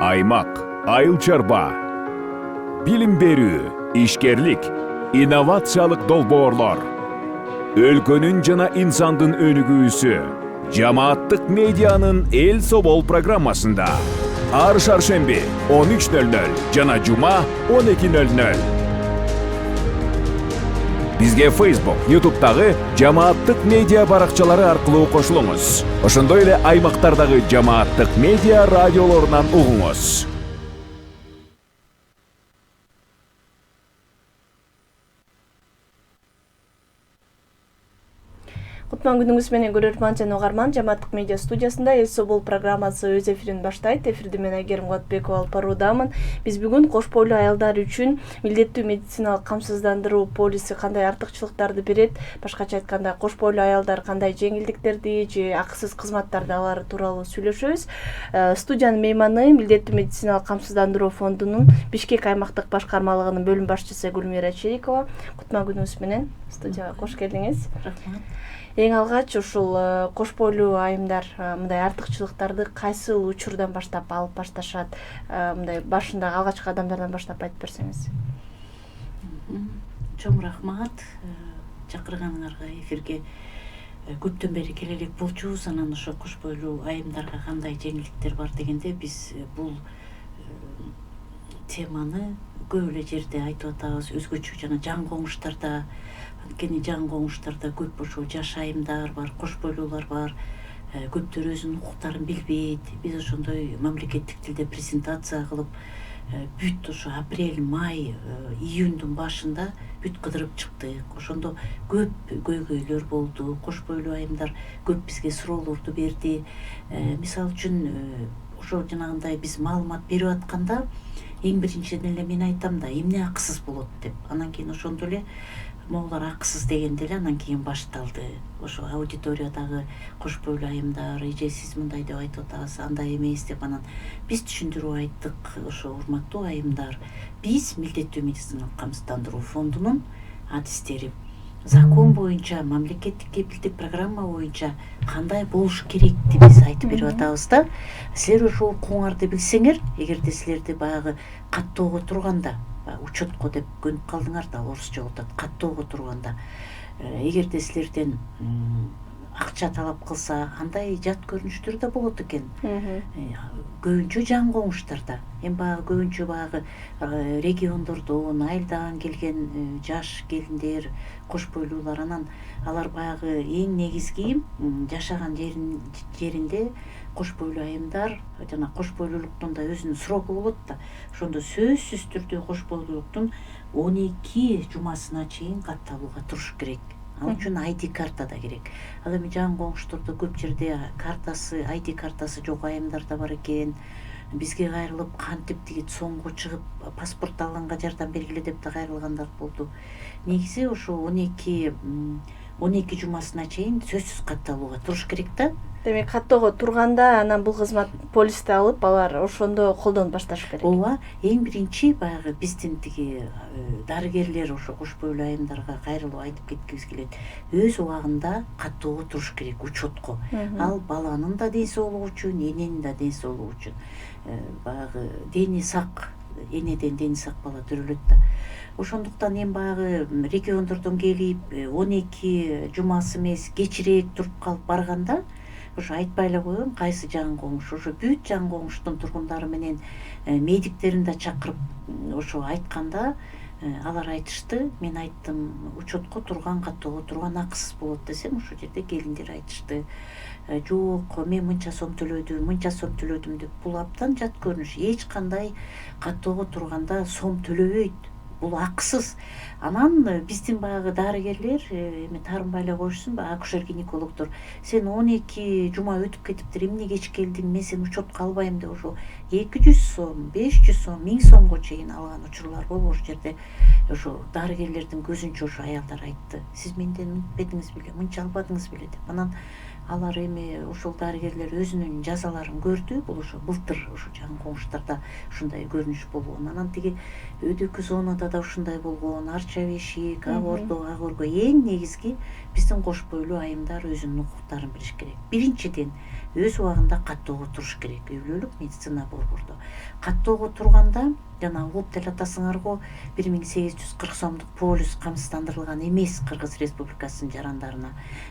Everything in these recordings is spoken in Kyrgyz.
аймак, айыл чарба, билим берүү, ишкерлик, инновациялык долбоорлор, өлкөнүн жана инсандын өнүгүүсү, жамааттык медианын эл собол программасында ар шаршемби 13:00 жана жума 12:00. Бизге Facebook, YouTube'дагы жамааттык медиа баракчалары аркылуу кошулуңуз. Ошондой эле аймактардагы жамааттык медиа радиолорунан угуңуз. Кутман күнүңүз менен көрөрман жана угарман, жамааттык медиа студиясында Эл Собол программасы өз эфирин баштайт. Эфирде мен Айгерим Куатбекова алып баруудамын. Биз бүгүн кош бойлуу аялдар үчүн милдеттүү медициналык камсыздандыруу полиси кандай артыкчылыктарды берет, башкача айтканда кош бойлуу аялдар кандай жеңилдиктерди же акысыз кызматтарды алары тууралуу сүйлөшөбүз. Студиянын мейманы милдеттүү медициналык камсыздандыруу фондунун Бишкек аймактык башкармалыгынын бөлүм башчысы Гүлмира Черикова. Кутман күнүңүз менен студияга кош келдиңиз. Рахмат. Эң алгач ушул кош бойлуу айымдар мындай артыкчылыктарды кайсы учурдан баштап алып башташат? Мындай башында алгачкы адамдардан баштап айтып берсеңиз. Чоң рахмат. Чакырганыңарга эфирге көптөн бери келе элек болчубуз. Анан ошо кош бойлуу айымдарга кандай жеңилдиктер бар дегенде биз бул теманы көп эле жерде айтып атабыз. Өзгөчө жана жан коңуштарда, анткени жан коңуштарда көп ошо жаш айымдар бар, кош бойлуулар бар. Көптөр өзүнүн укуктарын билбейт. Биз ошондой мамлекеттик тилде презентация кылып, бүт ошо апрель, май, июндун башында бүт кыдырып чыктык. Ошондо көп көйгөйлөр болду. Кош бойлуу айымдар көп бизге суроолорду берди. Мисалы үчүн ошо жанагындай биз маалымат берип атканда эң биринчиден эле мен айтам да, эмне акысыз болот деп. Анан кийин ошондо эле моулар акысыз дегенде эле анан кийин башталды. Ошо аудиториядагы кош бойлуу айымдар, эже сиз мындай деп айтып атасыз, андай эмес деп анан биз түшүндүрүп айттык. Ошо урматтуу айымдар, биз милдеттүү медициналык камсыздандыруу фондунун адистери закон боюнча, мамлекеттик кепилдик программа боюнча кандай болуш керекти биз айтып берип атабыз да. Силер ошо укуңарды билсеңер, эгерде силерди баягы каттоого турганда, учетко деп көнүп калдыңар да, орусча атат, каттоого турганда, эгерде силерден акча талап кылса, андай жат көрүнүштөр да болот экен. Көбүнчө жан коңуштарда, эми баягы көбүнчө баягы региондордон, айылдан келген жаш келиндер, кош бойлуулар, анан алар баягы эң негизги жашаган жеринде кош бойлуу айымдар жана кош бойлуулуктун да өзүнүн срогу болот да. Ошондо сөзсүз түрдө кош бойлуулуктун 12 жумасына чейин катталууга туруш керек. Ал үчүн ID карта да керек. Ал эми жан коңуштордо көп жерде картасы, ID картасы жок айымдар да бар экен. Бизге кайрылып кантип тиги соңго чыгып паспорт алганга жардам бергиле деп да кайрылгандар болду. Негизи ошо 12 жумасына чейин сөзсүз катталууга туруш керек да. Демек каттоого турганда анан бул кызмат полисти алып алар ошондо колдонуп башташ керек. Ооба, эң биринчи баягы биздин тиги дарыгерлер ошо кош бойлуу айымдарга кайрылып айтып кеткибиз келет. Өз убагында каттоого туруш керек, учетко. Ал баланын да ден соолугу үчүн, эненин да ден соолугу үчүн. Баягы дени сак, энеден дени сак бала төрөлөт да. Ошондуктан эми баягы региондордон келип 12 жумасы эмес кечирээк туруп калып барганда, ошо айтпай эле коеюн, кайсы жан коңуш, ошо бүт жан коңуштун тургундары менен медиктерин да чакырып ошо айтканда, алар айтышты, мен айттым, учетко турган, каттоого турган акысыз болот десем, ошол жерде келиндер айтышты, жок, мен мынча сом төлөдүм деп. Бул абдан жат көрүнүш. Эч кандай каттоого турганда сом төлөбөйт. Бул акысыз. Анан биздин баягы дарыгерлер эми таарынбай эле коюшсун, акушер-гинекологдор, сен 12 жума өтүп кетиптир, эмне кеч келдиң, мен сени учетко албайм деп ошо 200 сом, 500 сом, 1000 сомго чейин алган учурлар болуп, ошол жерде ошо дарыгерлердин көзүнчө ошо аялдар айтты. Сиз менден үмүтпедиңиз беле, мынча албадыңыз беле деп. Анан алар эми ушул дарыгерлер өзүнүн жазаларын көрдү. Бул ошо былтыр ошо жаңы коңуштарда ушундай көрүнүш болгон. Анан тиги өйдүккү зонада да ушундай болгон. Арча бешик, Ак Ордо, Ак Орго эң негизги биздин кош бойлуу айымдар өзүнүн укуктарын билиш керек. Биринчиден өз убагында каттоого туруш керек. Үй бүлөлүк медицина борбордо каттоого турганда жана угуп деле атасыңарго 1840 сомдук полис камсыздандырылган эмес Кыргыз Республикасынын жарандарына,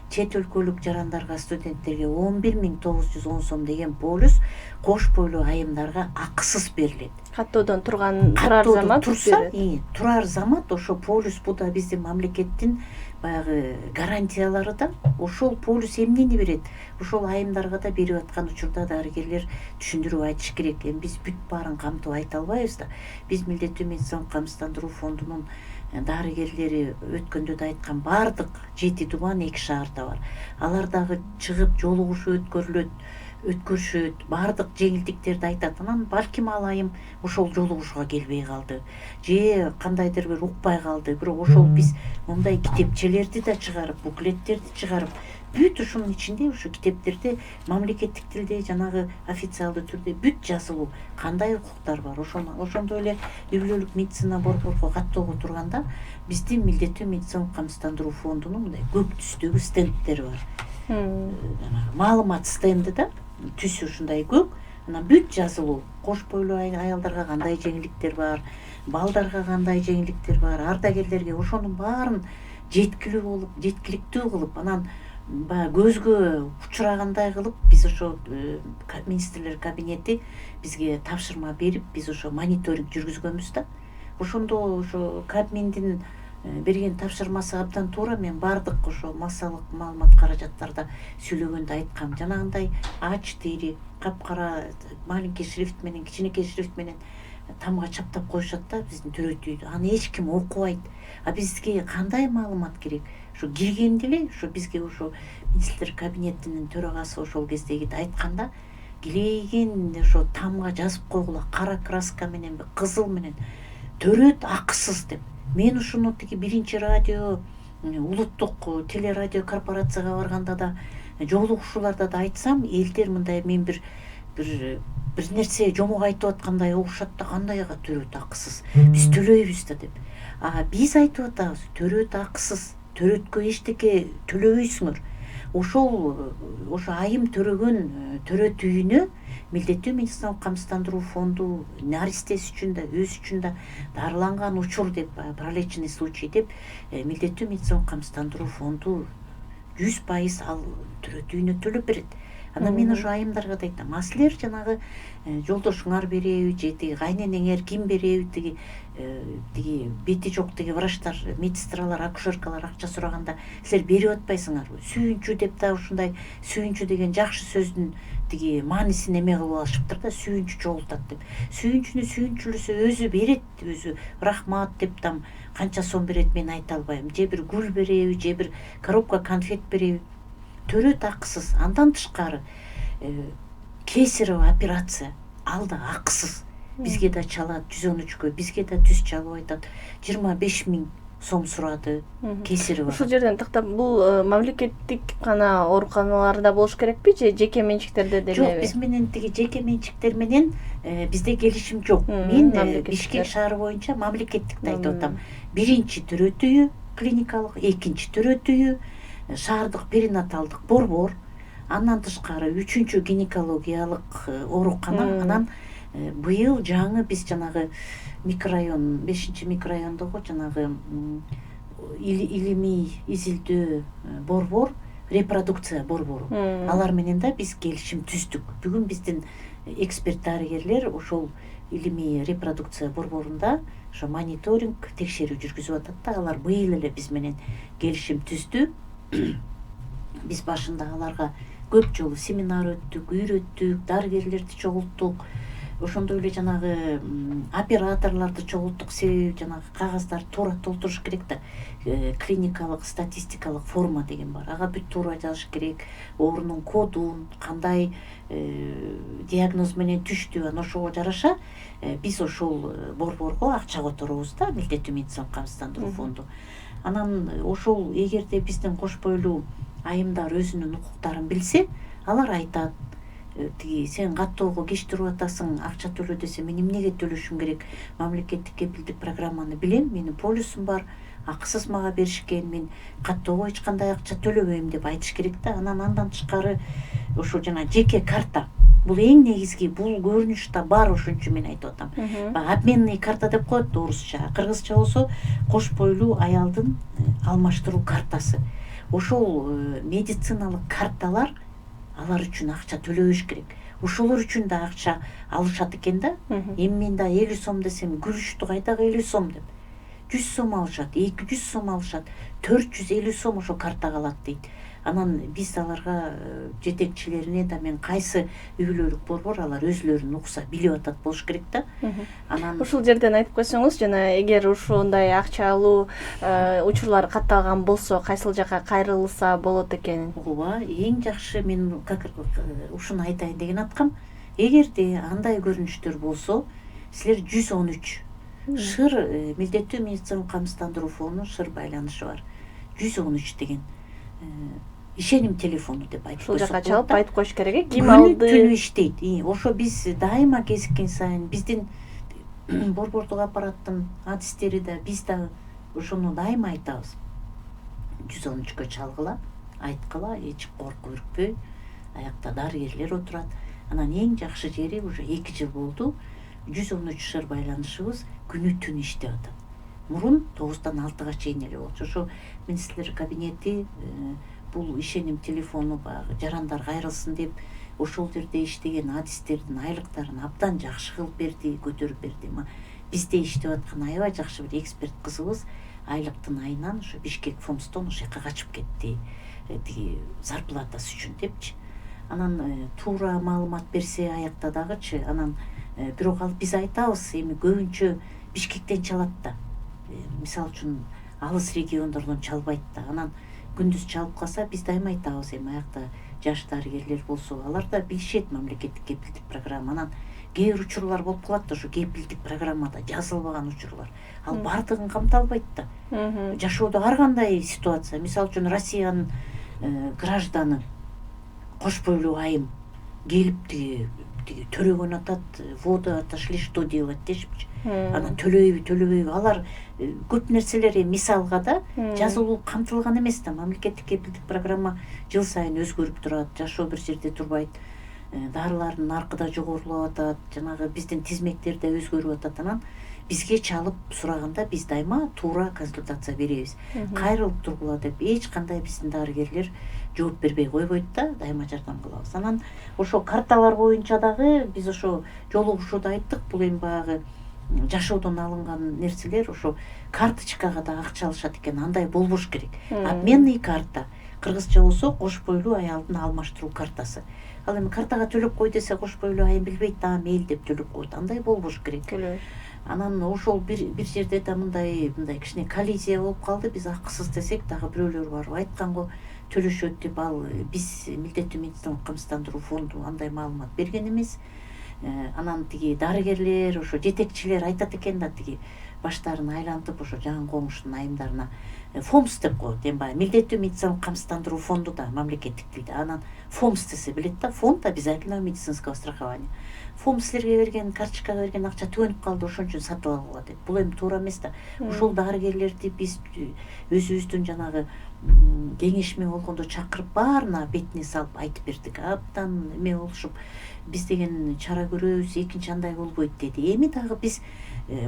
чет өлкөлүк жарандарга, студенттерге 11.910 сом деген полис кош бойлуу айымдарга акысыз берилет. Каттоодон турар замат турса, турар замат ошо полис бу да биздин мамлекеттин баягы гарантиялары да. Ошол полис эмнени берет? Ошол айымдарга да берип аткан учурда дарыгерлер түшүндүрүп айтыш керек. Эми биз бүт баарын камтып айта албайбыз да. Биз милдеттүү медициналык камсыздандыруу фондунун дарыгерлери өткөндө да айткан баардык 7 тубан 2 шаарда бар. Алар дагы чыгып жолугушуу өткөрүшөт, баардык жеңилдиктерди айтат. Анан балким ал айым ошол жолугушууга келбей калды, же кандайдыр бир укпай калды. Бирок ошол биз мындай китепчелерди да чыгарып, буклеттерди чыгарып, бүт ушунун ичинде ушу китептерде мамлекеттик тилде жанагы официалдуу түрдө бүт жазылуу, кандай укуктар бар. Ошондой эле үй бүлөлүк медицина борборго каттоого турганда биздин милдеттүү медициналык камсыздандыруу фондунун мындай көк түстөгү стендтери бар. Маалымат стенди да, түсү ушундай көк. Анан бүт жазылуу, кош бойлуу аялдарга кандай жеңилдиктер бар, балдарга кандай жеңилдиктер бар, ардагерлерге ошонун баарын жеткиликтүү кылып, анан көзгө учурагандай кылып биз ошо министрлер кабинети бизге тапшырма берип, биз ошо мониторинг жүргүзгөнбүз да. Ошондо ошо Кабминдин берген тапшырмасы абдан туура. Мен баардык ошо массалык маалымат каражаттарда сүйлөгөндө айткам. Жанагындай А4 капкара маленький шрифт менен, кичинекей шрифт менен тамга чаптап коюшат да биздин төрөтүйдү. Аны эч ким окубайт. А бизге кандай маалымат керек? Ошо киргенде эле ошо бизге ошо министрлер кабинетинин төрагасы ошол кездеги айтканда, килейген ошо тамга жазып койгула, кара краска менен, кызыл менен төрөт акысыз деп. Мен ушуну тиги биринчи радио, улуттук телерадио корпорацияга барганда да, жолугушууларда да айтсам, элдер мындай мен бир нерсе жомок айтып аткандай окушат да, кандайга төрөт акысыз. Биз төлөйбүз да деп. Биз айтып атабыз, төрөт акысыз. Төрөткө эчтеке төлөбөйсүңөр. Ошо айым төрөгөн төрөт үйүнө милдеттүү медициналык камсыздандыруу фонду наристеси үчүн да, өз үчүн да дарыланган учур деп, пролеченный случай деп, милдеттүү медициналык камсыздандыруу фонду 100% ал төрөт үйүнө төлөп берет. Анан мен ошо айымдарга да айтам, силер жанагы жолдошуңар береби, же тиги кайненеңер ким береби, тиги бети жок тиги врачтар, медсестралар, акушеркалар акча сураганда силер берип атпайсыңарбы? Сүйүнчү деп да ушундай сүйүнчү деген жакшы сөздүн тиги маанисин эме кылып алышыптыр да, сүйүнчү чогултат деп. Сүйүнчүнү сүйүнчүлүсү өзү берет, өзү рахмат деп там канча сом берет мен айта албайм. Же бир гүл береби, же бир коробка конфет береби. Төрөт акысыз. Андан тышкары кесарево операция ал да акысыз. Бизге да чалат 113кө, бизге да түз чалып айтат. 25.000 сом сурады кесарево. Ушул жерден тактап, бул мамлекеттик гана ооруканаларда болуш керекпи же жеке менчиктерде делеби? Жок, биз менен тиги жеке менчиктер менен бизде келишим жок. Мен Бишкек шаары боюнча мамлекеттикти айтып атам. Биринчи төрөт үйү клиникалык, экинчи төрөт үйү шаардык перинаталдык борбор, андан тышкары 3-чү гинекологиялык оорукана. Анан быйыл жаңы биз жанагы микрорайон, 5-чи микрорайондогу жанагы илимий изилдөө борбор, репродукция борбору. Алар менен да биз келишим түздүк. Бүгүн биздин эксперт дарыгерлер ошол илимий репродукция борборунда ошо мониторинг, текшерүү жүргүзүп атат да. Алар быйыл эле биз менен келишим түздү. Биз башында аларга көп жолу семинар өттүк, үйрөттүк, дарыгерлерди чогулттук. Ошондой эле жанагы операторлорду чогулттук. Себеби жанагы кагаздар туура толтуруш керек да. Клиникалык, статистикалык форма деген бар. Ага бүт туура жазыш керек. Оорунун кодун, кандай диагноз менен түштү, анан ошого жараша биз ошол борборго акча которобуз да, милдеттүү медициналык камсыздандыруу фонду. Анан ошол эгерде биздин кош бойлуу айымдар өзүнүн укуктарын билсе, алар айтат, тиги сен каттоого кеч туруп атасың, акча төлө десе мен эмнеге төлөшүм керек? Мамлекеттик кепилдик программаны билем, менин полюсум бар, акысыз мага беришкен, мен каттоого эч кандай акча төлөбөйм деп айтыш керек да. Андан тышкары ошо жана жеке карта. Бул эң негизги, бул көрүнүштө бар, ошон үчүн мен айтып атам. Обменный карта деп коет орусча. Кыргызча болсо кош бойлуу аялдын алмаштыруу картасы. Ошол медициналык карталар алар үчүн акча төлөбөш керек. Ошолор үчүн да акча алышат экен да. Эми мен да 50 сом десем, күрүштү кайдагы 50 сом деп. 100 сом алышат, 200 сом алышат, 450 сом ошо картага алат дейт. Анан биз аларга жетекчилерине да мен кайсы үй бүлөлүк борбор алар өзлөрүн укса билип атат болуш керек да. Анан ушул жерден айтып койсоңуз, жана эгер ушундай акча алуу учурлар катталган болсо, кайсыл жака кайрылса болот экенин? Ооба, эң жакшы мен ушуну айтайын деген аткам. Эгерде андай көрүнүштөр болсо, силер 113 шыр милдеттүү медициналык камсыздандыруу фонду шыр байланышы бар. 113 деген ишеним телефону деп айтып ушул койсок жака чалып айтып коюш керек. Ким Күнү алды? түнү иштейт. Ошо биз дайыма кезиккен сайын биздин борбордук аппараттын адистери да биз да ошону дайыма айтабыз. 113кө чалгыла, айткыла, эч коркуп үркпөй. Аякта дарыгерлер отурат. Анан эң жакшы жери уже 2 жыл болду. 113 шыр байланышыбыз күнү түнү иштеп атат. Мурун 9-дан 6-га чейин эле болчу. Ошо министрлер кабинети бул ишеним телефону баягы жарандар кайрылсын деп ошол жерде иштеген адистердин айлыктарын абдан жакшы кылып берди, көтөрүп берди. Бизде иштеп аткан аябай жакшы бир эксперт кызыбыз айлыктын айынан ошо Бишкек фомстон ошол жака качып кетти. Тиги зарплатасы үчүн депчи. Анан туура маалымат берсе аякта дагычы, анан бирок ал биз айтабыз, эми көбүнчө Бишкектен чалат да. Мисалы үчүн алыс региондордон чалбайт да. Анан күндүз чалып калса биз дайыма айтабыз, эми аякта жаш дарыгерлер болсо, алар да билишет мамлекеттик кепилдик программа. Анан кээ бир учурлар болуп калат да, ошо кепилдик программада жазылбаган учурлар. Ал бардыгын камта албайт да. Жашоодо ар кандай ситуация, мисалы үчүн Россиянын гражданы кош бойлуу айым келип тиги төрөгөн атат, воду отошли, что делать дешипчи. Анан төлөбөйбү, алар көп нерселери мисалга да жазылуу камтылган эмес да. Мамлекеттик кепилдик программа жыл сайын өзгөрүп турат, жашоо бир жерде турбайт. Дарылардын наркы да жогорулап атат, жанагы биздин тизмектер да өзгөрүп атат. Анан бизге чалып сураганда биз дайыма туура консультация беребиз. Кайрылып тургула деп эч кандай биздин дарыгерлер жооп бербей койбойт да, дайыма жардам кылабыз. Анан ошо карталар боюнча дагы биз ошо жолугушууда айттык, бул эми баягы жашоодон алынган нерселер ошо карточкага да акча алышат экен, андай болбош керек. Обменный карта, кыргызча болсо кош бойлуу аялдын алмаштыруу картасы. Ал эми картага төлөп кой десе кош бойлуу айым билбейт да, мейли деп төлөп койт. Андай болбош керек. Анан ошол бир жерде да мындай кичине коллизия болуп калды. Биз акысыз десек дагы бирөөлөр барып айткан го төлөшөт деп. Ал биз милдеттүү медициналык камсыздандыруу фонду андай маалымат берген эмес. Анан тиги дарыгерлер, ошо жетекчилер айтат экен да, тиги баштарын айлантып ошо жан коңуштун айымдарына ФОМС деп коет. Эми баягы милдеттүү медициналык камсыздандыруу фонду да мамлекеттик тилде. Анан ФОМС десе билет да, фонд обязательного медицинского страхования. ФОМС силерге берген, карточкага берген акча түгөнүп калды, ошон үчүн сатып алгыла деп. Бул эми туура эмес да. Ошол дарыгерлерди биз өзүбүздүн жанагы кеңешме болгондо чакырып баарына бетине салып айтып бердик. Абдан эме болушуп, биз деген чара көрөбүз, экинчи андай болбойт деди. Эми дагы биз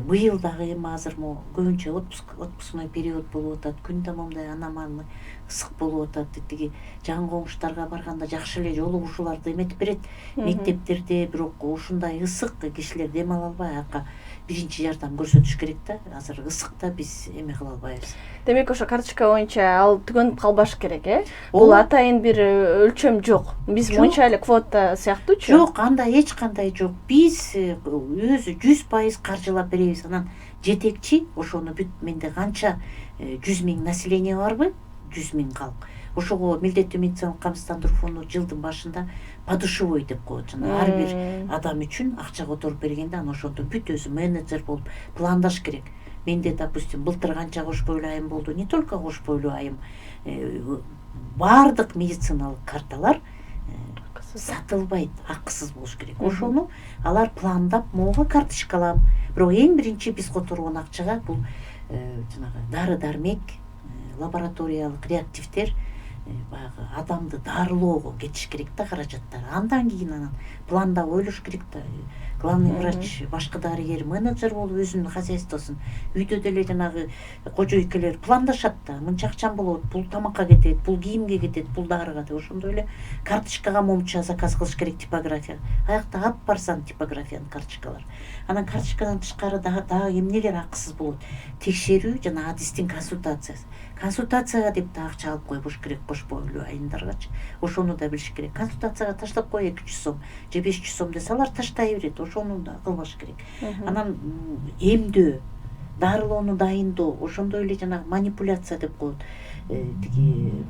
быйыл дагы эми азыр көбүнчө отпускной период болуп атат, күн да момундай аномальный ысык болуп атат. Тиги жан коңуштарга барганда жакшы эле жолугушууларды эметип берет мектептерде, бирок ушундай ысык кишилер дем ала албай ака биринчи жардам көрсөтүш керек да. Азыр ысыкта биз эме кыла албайбыз. Демек ошо карточка боюнча ал түгөнүп калбаш керек, Бул атайын бир өлчөм жок. Биз монча эле квота сыяктуучу? Жок, анда эч кандай жок. Биз өзү 100% каржылап беребиз. Анан жетекчи ошону бүт менде канча 100 000 население барбы? 100 000 калк. Ошого милдеттүү медициналык камсыздандыруу фонду жылдын башында подушевой деп коет. Жана ар бир адам үчүн акча которуп бергенде анан ошондо бүт өзү менеджер болуп пландаш керек. Менде, допустим, былтыр канча кош бойлуу айым болду, не только кош бойлуу айым, баардык медициналык карталар сатылбайт, акысыз болуш керек. Ошону алар пландап могу карточкалап, бирок эң биринчи биз которгон акчага бул жанагы дары-дармек, лабораториялык реактивдер, баягы адамды дарылоого кетиш керек да каражаттар. Андан кийин анан пландап ойлош керек да. Главный врач, башкы дарыгер, менеджер болуп өзүнүн хозяйствосун үйдө деле жанагы кожойкелер пландашат да. Мынча акчам болот, бул тамакка кетет, бул кийимге кетет, бул дарыга деп. Ошондой эле карточкага момча заказ кылыш керек, типография. Аякта алып барсаң типографиянын карточкалар. Анан карточкадан тышкары дагы эмнелер акысыз болот? Текшерүү жана адистин консультациясы. Консультацияга деп да акча алып койбош керек кош бойлуу айымдаргачы. Ошону да билиш керек. Консультацияга таштап кой 200 сом же 500 сом десе алар таштай берет. Ошону да кылбаш керек. Анан эмдөө, дарылоону дайындоо, ошондой эле жана манипуляция деп коет. Тиги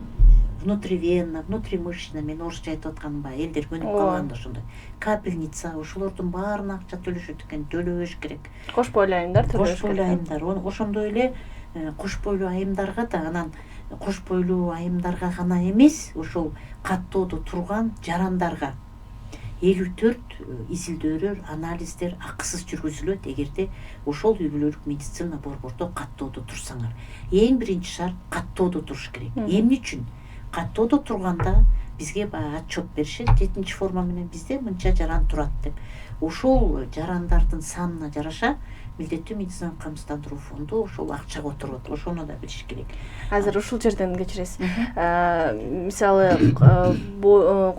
внутривенно, внутримышечно, мен орусча айтып атканым ба, элдер көнүп калганда ошондой. Капельница, ошолордун баарына акча төлөшөт экен, төлөбөш керек. Кош бойлуу айымдар төлөбөш керек. Кош бойлуу айымдар. Ошондой эле кош бойлуу айымдарга да анан кош бойлуу айымдарга гана эмес, ошол каттоодо турган жарандарга 54 изилдөөлөр, анализдер акысыз жүргүзүлөт эгерде ошол үй бүлөлүк медицина борбордо каттоодо турсаңар. Эң биринчи шарт каттоодо туруш керек. Эмне үчүн? Каттоодо турганда бизге баягы отчет беришет, 7-чи форма менен бизде мынча жаран турат деп. Ошол жарандардын санына жараша милдеттүү медициналык камсыздандыруу фонду ошол акча которот. Ошону да билиш керек. Азыр ушул жерден кечиресиз. Мисалы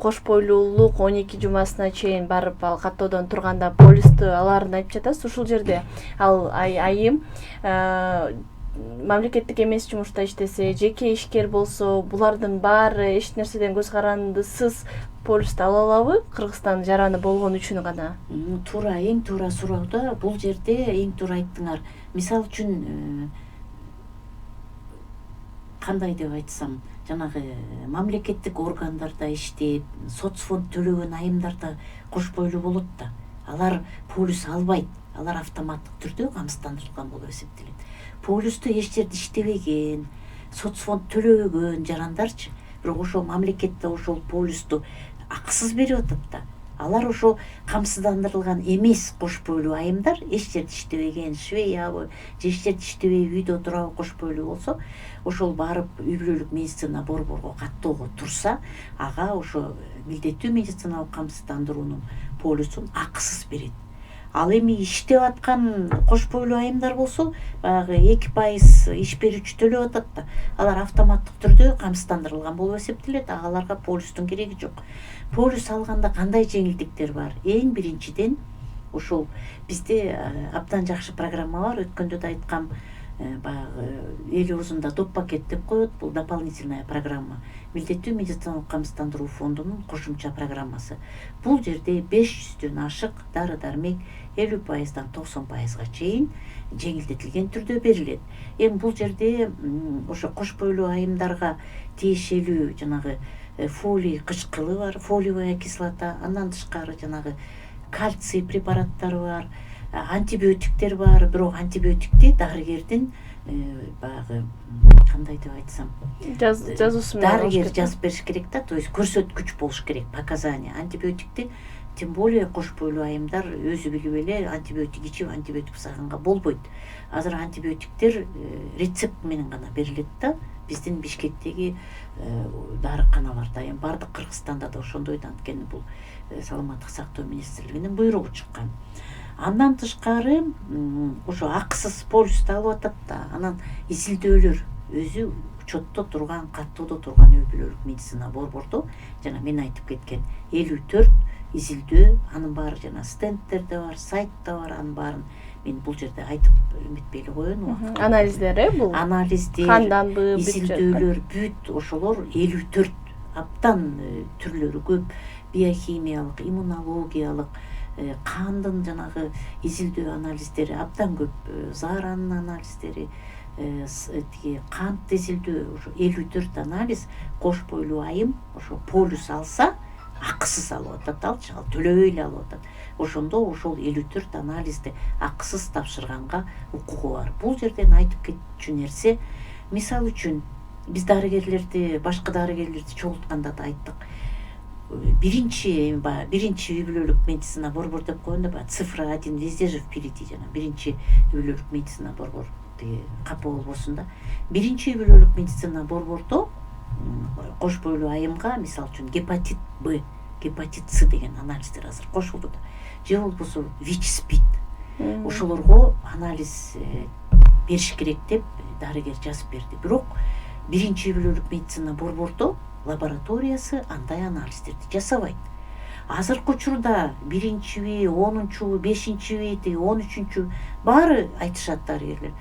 кош бойлуулук 12 жумасына чейин барып ал каттоодон турганда полисту аларын айтып жатасыз. Ушул жерде ал айым мамлекеттик эмес жумушта иштесе, жеке ишкер болсо, булардын баары эч нерседен көз карандысыз полисту ала алабы? Кыргызстан жараны болгон үчүн гана. Туура, эң туура суроо да. Бул жерде эң туура айттыңар. Мисалы үчүн кандай деп айтсам, жанагы мамлекеттик органдарда иштеп, соцфонд төлөгөн айымдар да кош бойлуу болот да. Алар полис албайт. Алар автоматтык түрдө камсыздандырылган болуп эсептелет. Полисту эч жерде иштебеген, соцфонд төлөбөгөн жарандарчы, бирок ошол мамлекетте ошол полисту акысыз берип атат да. Алар ошо камсыздандырылган эмес кош бойлуу айымдар эч жерде иштебеген, швеябы, же эч жерде иштебей үйдө турабы кош бойлуу болсо, ошол барып үй бүлөлүк медицина борборго каттоого турса, ага ошо милдеттүү медициналык камсыздандыруунун полисун акысыз берет. Ал эми иштеп аткан кош бойлуу айымдар болсо, баягы 2% иш берүүчү төлөп атат да. Алар автоматтык түрдө камсыздандырылган болуп эсептелет, аларга полистун кереги жок. Полис алганда кандай жеңилдиктер бар? Эң биринчиден ошол бизде абдан жакшы программа бар, өткөндө да айткам, баягы эл оозунда доп пакет деп коет, бул дополнительная программа. Милдеттүү медициналык камсыздандыруу фондунун кошумча программасы. Бул жерде 500дөн ашык дары-дармек 50%дан 90%га чейин жеңилдетилген түрдө берилет. Эми бул жерде ошо кош бойлуу айымдарга тиешелүү жанагы фолий кычкылы бар, фолиевая кислота, андан тышкары жанагы кальций препараттары бар, антибиотиктер бар, бирок антибиотикти дарыгердин баягы кандай деп айтсам, жазуусу менен дарыгер жазып бериш керек да, то есть көрсөткүч болуш керек, показания. Антибиотикти тем более кош бойлуу айымдар өзү билип эле антибиотик ичип, антибиотик саганга болбойт. Азыр антибиотиктер рецепт менен гана берилет да. Биздин Бишкектеги дарыканаларда, эми бардык Кыргызстанда да ошондой да, анткени бул саламаттык сактоо министрлигинин буйругу чыккан. Андан тышкары ошо акысыз полисту алып атат да, анан изилдөөлөр өзү учетто турган, каттоодо турган үй бүлөлүк медицина борбордо жана мен айтып кеткен 54 изилдөө, анын баары жана стендтерде бар, сайтта бар, анын баарын мен бул жерде айтып эметпей эле коеюн. Анализдери бул? Анализдер, канданбы, изилдөөлөр бүт ошолор 54 абдан түрлөрү көп, биохимиялык, иммунологиялык, кандын жанагы изилдөө анализдери абдан көп, зааранын анализдери, кант изилдөө, ошо 54 анализ кош бойлуу айым ошо полис алса акысыз алып атат, ал төлөбөй эле алып атат. Ошондо ошол 54 анализди акысыз тапшырганга укугу бар. Бул жерден айтып кетчү нерсе, мисалы үчүн биз дарыгерлерди, башка дарыгерлерди чогултканда да айттык. Биринчи үй бүлөлүк медицина борбор деп койгондо цифра 1 везде же впереди жана биринчи үй бүлөлүк медицина борбор капы болбосун да. Биринчи үй бүлөлүк медицина борбордо кош бойлуу айымга мисалы үчүн гепатит Б, гепатит С деген анализдер азыр кошулду да. Же болбосо ВИЧ-СПИД. Ошолорго анализ бериш керек деп дарыгер жазып берди. Бирок биринчи үй бүлөлүк медицина борбордо лабораториясы андай анализдерди жасабайт. Азыркы учурда 1-ви, 10-чу, 5-ви, 13-чү баары айтышат дарыгерлер.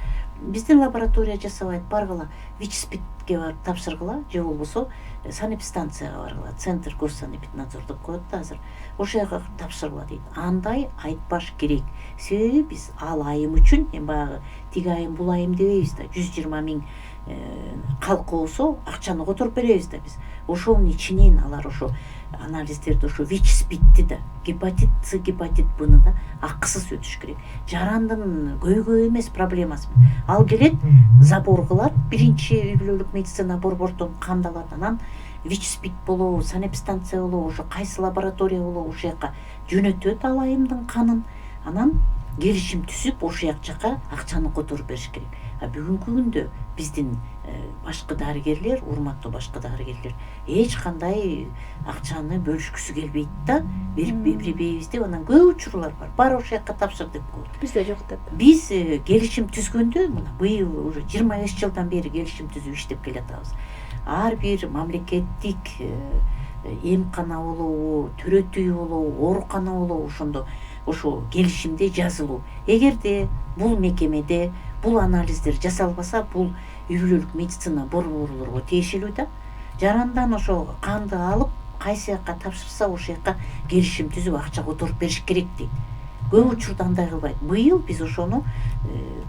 Биздин лаборатория жасабайт, баргыла ВИЧ-СПИДке барып тапшыргыла, же болбосо санэпидстанцияга баргыла, центр госсанэпиднадзор деп коет да азыр. Ошол жака тапшыргыла дейт. Андай айтпаш керек. Себеби биз ал айым үчүн, баягы тиги айым бул айым дебейбиз да, 120 000 калкы болсо акчаны которуп беребиз да биз. Ошонун ичинен алар ошо анализдерди ошо ВИЧ-СПИДти да, гепатит С, гепатит Бны да акысыз өтүш керек. Жарандын көйгөй эмес проблемасы. Ал келет, забор кылат, биринчи үй бүлөлүк медицина борбордон кандалат, анан ВИЧ-СПИД болобу, санэпидстанция болобу, ошо кайсы лаборатория болобу, ошол жака жөнөтөт ал айымдын канын, анан келишим түзүп ошол жака акчаны которуп бериш керек. Бүгүнкү күндө биздин башкы дарыгерлер, урматтуу башкы дарыгерлер эч кандай акчаны бөлүшкүсү келбейт да, берип бербейбиз деп анан көп учурлар бар. Бар ошол жака тапшыр деп коет. Бизде жок деп. Биз келишим түзгөндө мына быйыл уже 25 жылдан бери келишим түзүп иштеп келатабыз. Ар бир мамлекеттик эмкана болобу, төрөт үй болобу, оорукана болобу ошондо ошо келишимде жазылуу. Эгерде бул мекемеде бул анализдер жасалбаса, бул үй бүлөлүк медицина борборлорго тиешелүү да. Жарандан ошо канды алып, кайсы жака тапшырса ошол жака келишим түзүп акча которуп бериш керек дейт. Көп учурда андай кылбайт. Быйыл биз ошону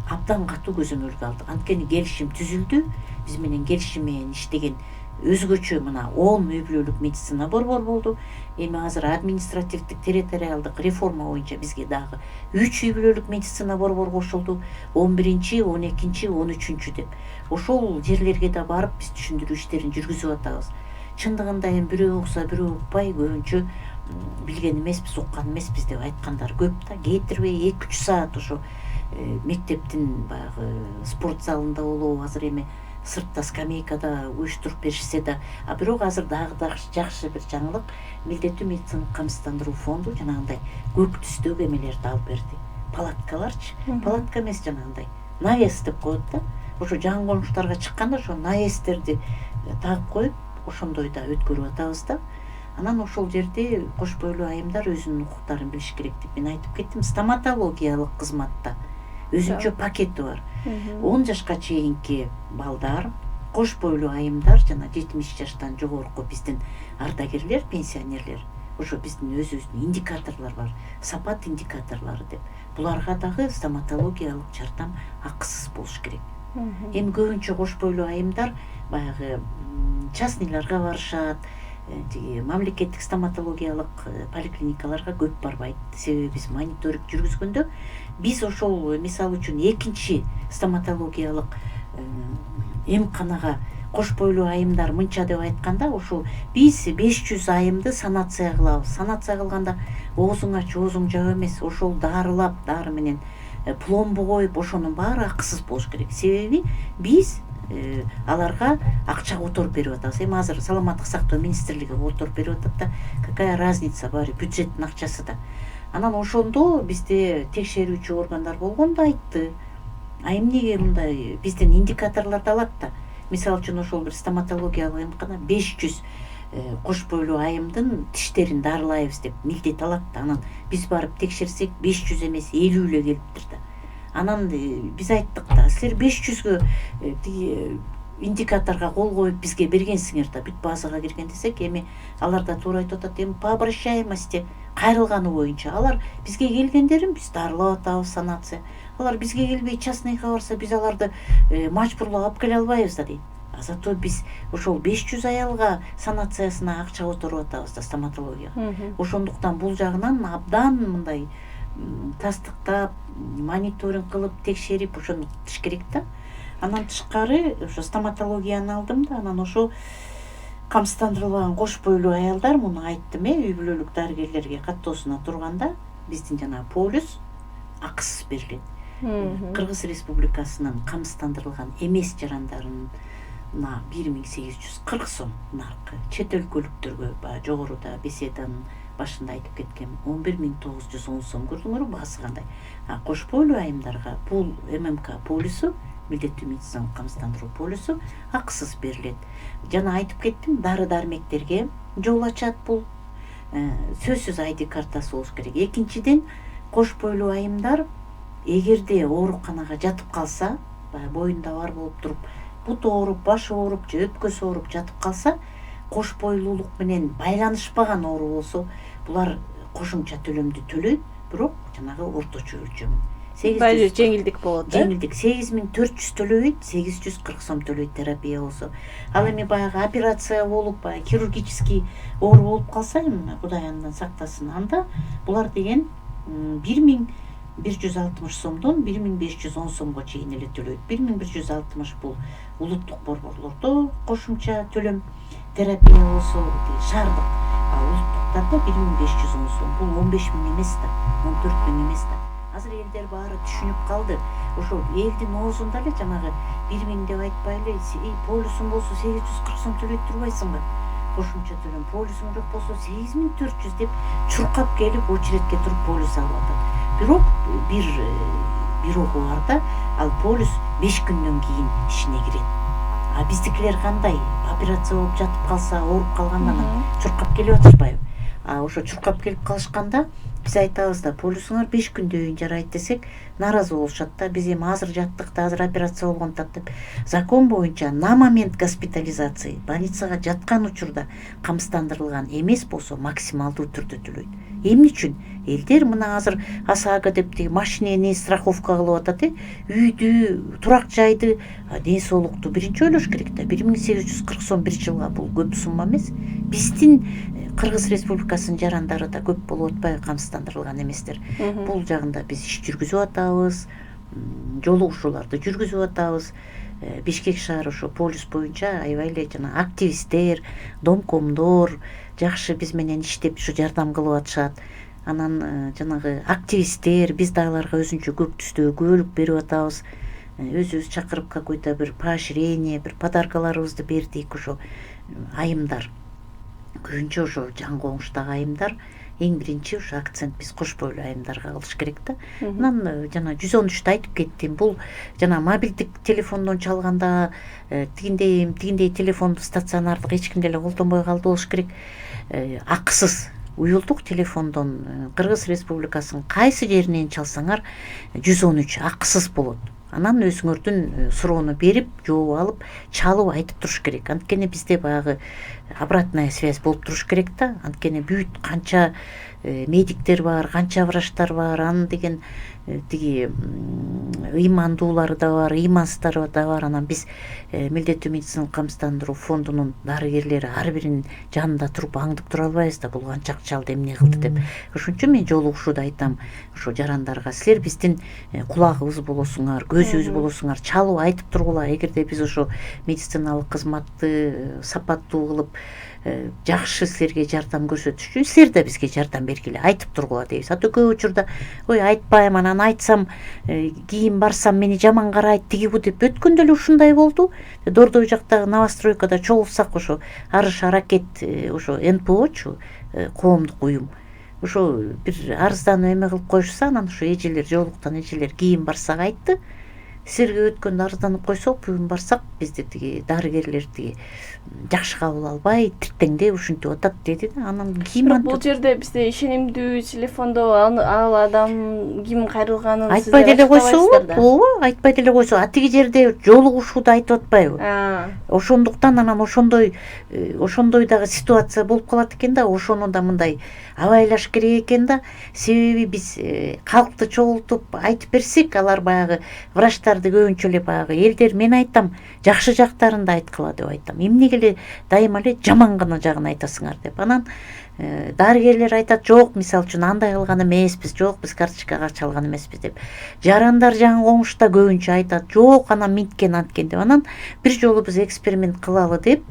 абдан катуу көзөмөлгө алдык. Анткени келишим түзүлдү. Биз менен келишим менен иштеген өзгөчө мына 10 үй бүлөлүк медицина борбор болду. Эми азыр административдик территориалдык реформа боюнча бизге дагы 3 үй бүлөлүк медицина борбор кошулду. 11-чи, 12-чи, 13-чү деп. Ошол жерлерге да барып биз түшүндүрүү иштерин жүргүзүп атабыз. Чындыгында эми бирөө укса, бирөө укпай, көбүнчө билген эмеспиз, уккан эмеспиз деп айткандар көп да. Кетирбей 2-3 саат ошо мектептин баягы спорт залында болобу, азыр эми сыртта скамейкада уюштуруп беришсе да, бирок азыр дагы жакшы бир жаңылык, милдеттүү медициналык камсыздандыруу фонду жанагындай көк түстөгү эмелерди алып берди. Палаткаларчы, палатка эмес жанагындай навес деп коет да. Ошо жаңы конуштарга чыкканда ошо навестерди тагып коюп, ошондой да өткөрүп атабыз да. Анан ошол жерде кош бойлуу айымдар өзүнүн укуктарын билиш керек деп мен айтып кеттим. Стоматологиялык кызматта өзүнчө пакети бар. 10 жашка чейинки балдар, кош бойлуу айымдар жана 70 жаштан жогорку биздин ардагерлер, пенсионерлер. Ошо биздин өзүбүздүн индикаторлор бар, сапат индикаторлору деп. Буларга дагы стоматологиялык жардам акысыз болуш керек. Эми көбүнчө кош бойлуу айымдар баягы частныйларга барышат, мамлекеттик стоматологиялык поликлиникаларга көп барбайт. Себеби биз мониторинг жүргүзгөндө биз ошол мисалы үчүн экинчи стоматологиялык эмканага кош бойлуу айымдар мынча деп айтканда, ошол биз 500 айымды санация кылабыз. Санация кылганда оозуң ач, оозуң жап эмес, ошол дарылап, дары менен пломбу коюп, ошонун баары акысыз болуш керек. Себеби биз аларга акча которуп берип атабыз. Эми азыр саламаттык сактоо министрлиги которуп берип атат да, какая разница, баары бюджеттин акчасы да. Анан ошондо бизде текшерүүчү органдар болгондо айтты. Эмнеге мындай бизден индикаторлорду алат да. Мисалы үчүн ошол бир стоматологиялык эмкана 500 кош бойлуу айымдын тиштерин дарылайбыз деп милдет алат да. Анан биз барып текшерсек 500 эмес 50 эле келиптир да. Анан биз айттык да, силер 500гө индикаторга кол коюп бизге бергенсиңер да, бүт базага кирген десек, эми алар да туура айтып атат, эми по обращаемости кайрылганы боюнча алар бизге келгендерин биз дарылап атабыз, санация. Алар бизге келбей частныйга барса, биз аларды мажбурлап алып келе албайбыз да дейт. Зато биз ошол 500 аялга санациясына акча которуп атабыз да, стоматологияга. Ошондуктан бул жагынан абдан мындай тастыктап, мониторинг кылып, текшерип ошону кылыш керек да. Анан тышкары ошо стоматологияны алдым да, анан ошо камсыздандырылган кош бойлуу аялдар муну айттым, үй бүлөлүк дарыгерлерге каттоосуна турганда биздин жана полис акысыз берилет. Кыргыз Республикасынын камсыздандырылган эмес жарандарына 1840 сом наркы. Чет өлкөлүктөргө баягы жогоруда беседанын башында айтып кеткем 11910 сом көрдүңөрбү, баасы кандай. Кош бойлуу айымдарга бул ММК полису, милдеттүү медициналык камсыздандыруу полису акысыз берилет. Жана айтып кеттим, дары дармектерге жол ачат бул. Сөзсүз ID картасы болуш керек. Экинчиден, кош бойлуу айымдар эгерде ооруканага жатып калса, боюнда бар болуп туруп, бут ооруп, баш ооруп же өпкөсү ооруп жатып калса, кош бойлуулук менен байланышпаган оору болсо, булар кошумча төлөмдү төлөйт, бирок жанагы орточо өлчөмүн. Жеңилдик болот. Жеңилдик 8400 төлөйт, 840 сом төлөйт терапия болсо. Ал эми баягы операция болуп, хирургический оору болуп калса, Кудай андан сактасын, анда булар деген 1160 сомдон 1510 сомго чейин эле төлөйт. 1160 бул улуттук борборлордо кошумча төлөм, терапия болсо шаардык. Улуттуктарда 1510 сом. Бул 15 000 эмес да, 14 000 эмес да. Азыр элдер баары түшүнүп калды. Ошо элдин оозунда эле жанагы 1000 деп айтпай эле, полисуң болсо 840 сом төлөйт турбайсыңбы? Кошумча төлөм, полисуң жок болсо 8400 деп чуркап келип очередке туруп полис алып атат. Бирок бир огу барда ал полис 5 күндөн кийин ишине кирет. Биздикилер кандай? Операция болуп жатып калса, ооруп калгандан чуркап келип атышпайбы? Ошо чуркап келип калышканда биз айтабыз да, полисуңар 5 күндөн кийин жарайт десек, наразы болушат да. Биз эми азыр жаттык да, азыр операция болгонтат деп. Закон боюнча на момент госпитализации больницага жаткан учурда камсыздандырылган эмес болсо максималдуу түрдө төлөйт. Эмне үчүн? Элдер мына азыр ОСАГО деп машинени страховка кылып атат, үйдү, турак жайды, ден соолукту биринчи ойлош керек да. 1840 сом бир жылга бул көп сумма эмес. Биздин Кыргыз Республикасынын жарандары да көп болуп атпайбы камсыздандырылган эместер. Бул жагында биз иш жүргүзүп атабыз, жолугушууларды жүргүзүп атабыз. Бишкек шаар ошо полис боюнча аябай эле жана активисттер, домкомдор жакшы биз менен иштеп ушу жардам кылып атышат. Анан жанагы активисттер биз да аларга өзүнчө көк түстө көөлүк берип атабыз. Өзүбүз чакырып какой-то бир поощрение, бир подаркаларыбызды бердик. Ошо айымдар көбүнчө ошо жан коңуштагы айымдар эң биринчи ошо акцент биз кош бойлуу айымдарга кылыш керек да. Анан жана 113-тө айтып кеттим. Бул жана мобилдик телефондон чалганда тигиндей телефонду стационардык эч ким деле колдонбой калды болуш керек. Акысыз уюлдук телефондон Кыргыз Республикасынын кайсы жеринен чалсаңар 113 акысыз болот. Анан өзүңөрдүн суроону берип, жооп алып, чалып айтып туруш керек. Анткени бизде баягы обратная связь болуп туруш керек да. Анткени бүт канча медиктер бар, канча врачтар бар, анын деген тиги ыймандуулары да бар, ыймансыздары да бар. Анан биз милдеттүү медициналык камсыздандыруу фондунун дарыгерлери ар биринин жанында туруп аңдып тура албайбыз да, бул канчак чалды, эмне кылды деп. Ошон үчүн мен жолугушууда айтам, ошо жарандарга силер биздин кулагыбыз болосуңар, көзүбүз болосуңар, чалып айтып тургула. Эгерде биз ошо медициналык кызматты сапаттуу кылып жакшы силерге жардам көрсөтүш үчүн силер да бизге жардам бергиле, айтып тургула дейбиз. Ата көп учурда ой айтпайм, анан айтсам кийин барсам мени жаман карайт, тиги бу деп. Өткөндө эле ушундай болду. Дордой жактагы новостройкада чогулсак, ошо арыш аракет ошо НПОчу, коомдук уюм. Ошо бир арызданып эме кылып коюшса, анан ошо эжелер, жоолуктан эжелер кийин барсак айтты. Силерге өткөндө арызданып койсок, бүгүн барсак бизди тиги дарыгерлер тиги жакшы кабыл албай, тиртеңдеп ушинтип атат деди да. Анан кийин бул жерде бизде ишенимдүү телефондо ал адам ким кайрылганын айтпай деле койсо, ооба, айтпай деле койсо, тиги жерде жолугушууда айтып атпайбы? Ошондуктан анан ошондой дагы ситуация болуп калат экен да. Ошону да мындай абайлаш керек экен да. Себеби биз калкты чогултуп айтып берсек, алар баягы врачтарды көбүнчө эле баягы элдер, мен айтам, жакшы жактарын да айткыла деп айтам. Эмнеге эле дайыма эле жаман гана жагын айтасыңар деп. Анан Дарыгерлер айтат, жок, мисалы үчүн андай кылган эмеспиз, жок, биз карточкага акча алган эмеспиз деп. Жарандар жаңы коңушта көбүнчө айтат, жок, анан миткен анткен деп. Анан бир жолу биз эксперимент кылалы деп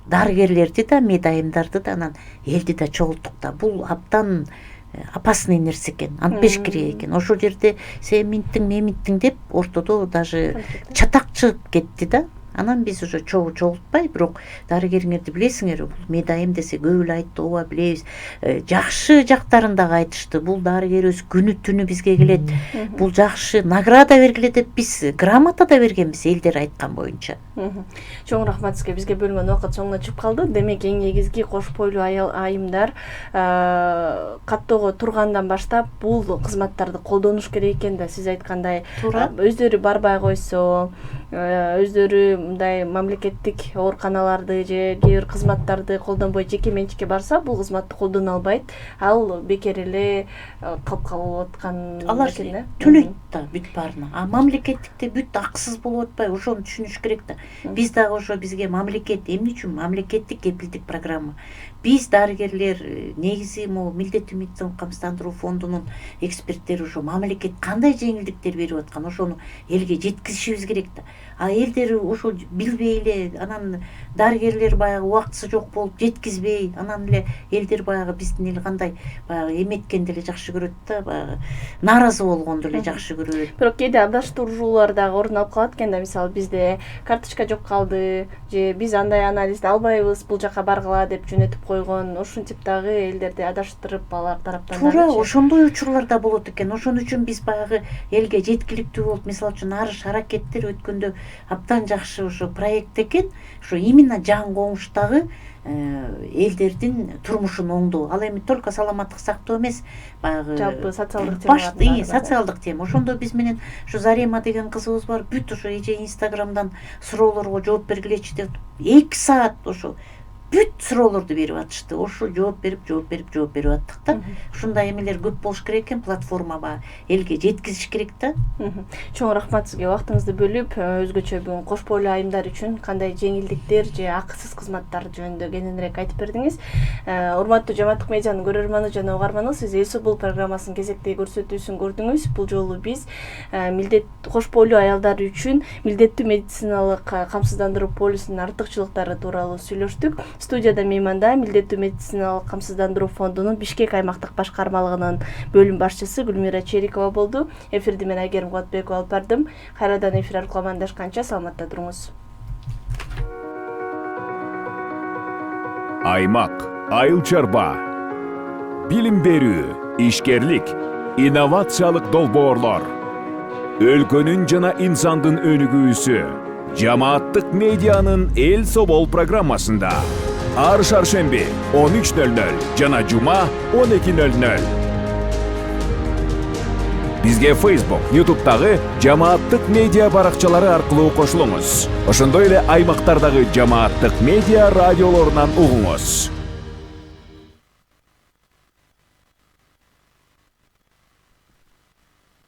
дарыгерлерди да, медайымдарды да, анан элди да чогулттук да. Бул абдан опасный нерсе экен, антпеш керек экен. Ошол жерде сен минттиң деп ортодо даже чатак чыгып кетти да. Анан биз уже чогултпай, бирок дарыгериңерди билесиңер, бул медайым десе көп эле айтты, ооба билебиз. Жакшы жактарын дагы айтышты. Бул дарыгер өзү күнү түнү бизге келет. Бул жакшы награда бергиле деп биз грамота да бергенбиз элдер айткан боюнча. Чоң рахмат сизге. Бизге бөлүнгөн убакыт соңуна чыгып калды. Демек, эң негизги кош бойлуу айымдар каттоого тургандан баштап бул кызматтарды колдонуш керек экен да. Сиз айткандай, өздөрү барбай койсо, өздөрү мындай мамлекеттик ооруканаларды же кээ бир кызматтарды колдонбой жеке менчикке барса, бул кызматты колдоно албайт. Ал бекер эле калып калып аткан экен да. Төлөйт да бүт баарына. А мамлекеттикте бүт акысыз болуп атпайбы? Ошону түшүнүш керек да. Биз дагы ошо бизге мамлекет эмне үчүн мамлекеттик кепилдик программа. Биз дарыгерлер негизи могу милдеттүү медициналык камсыздандыруу фондунун эксперттери ошо мамлекет кандай жеңилдиктер берип аткан ошону элге жеткизишибиз керек да. А элдер ошо билбей эле, анан дарыгерлер баягы убактысы жок болуп жеткизбей, анан эле элдер баягы биздин эл кандай баягы эметкенди эле жакшы көрөт да, баягы нааразы болгонду эле жакшы көрөт. Бирок кээде адаштыруулар дагы орун алып калат экен да. Мисалы, бизде карточка жок калды, же биз андай анализди албайбыз, бул жака баргыла деп жөнөтүп койгон. Ошол типтагы элдерди адаштырып алар тараптан туура ошондой учурлар да болот экен. Ошон үчүн биз баягы элге жеткиликтүү болуп, мисалы үчүн арыш аракеттер өткөндө абдан жакшы ошо проект экен. Ошо именно жан коңуштагы элдердин турмушун оңдоо. Ал эми только саламаттык сактоо эмес, баягы жалпы социалдык тема. Социалдык тема. Ошондо биз менен ушу Зарема деген кызыбыз бар. Бүт ошо эже Инстаграмдан суроолорго жооп бергилечи деп 2 саат ошо бүт суроолорду берип атышты. Ошо жооп берип аттык да. Ушундай эмелер көп болуш керек экен, платформага элге жеткизиш керек да. Чоң рахмат сизге убактыңызды бөлүп, өзгөчө бүгүн кош бойлуу айымдар үчүн кандай жеңилдиктер же акысыз кызматтар жөнүндө кененирээк айтып бердиңиз. Урматтуу Жамааттык медианын көрөрманы жана угарманы, сиз Эл Собол программасынын кезектеги көрсөтүүсүн көрдүңүз. Бул жолу биз кош бойлуу аялдар үчүн милдеттүү медициналык камсыздандыруу полисинин артыкчылыктары тууралуу сүйлөштүк. Студияда мейманда милдеттүү медициналык камсыздандыруу фондунун Бишкек аймактык башкармалыгынын бөлүм башчысы Гүлмира Черикова болду. Эфирди мен Айгерим Кубатбекова алып бардым. Кайрадан эфир аркылуу амандашканча саламатта туруңуз. Аймак, айыл чарба, билим берүү, ишкерлик, инновациялык долбоорлор, өлкөнүн жана инсандын өнүгүүсү Жамааттык медианын Эл Собол программасында ар шаршемби 13:00 жана жума 12:00. Бизге Facebook, YouTube'дагы Жамааттык медиа баракчалары аркылуу кошулуңуз. Ошондой эле аймактардагы Жамааттык медиа радиолорунан угуңуз.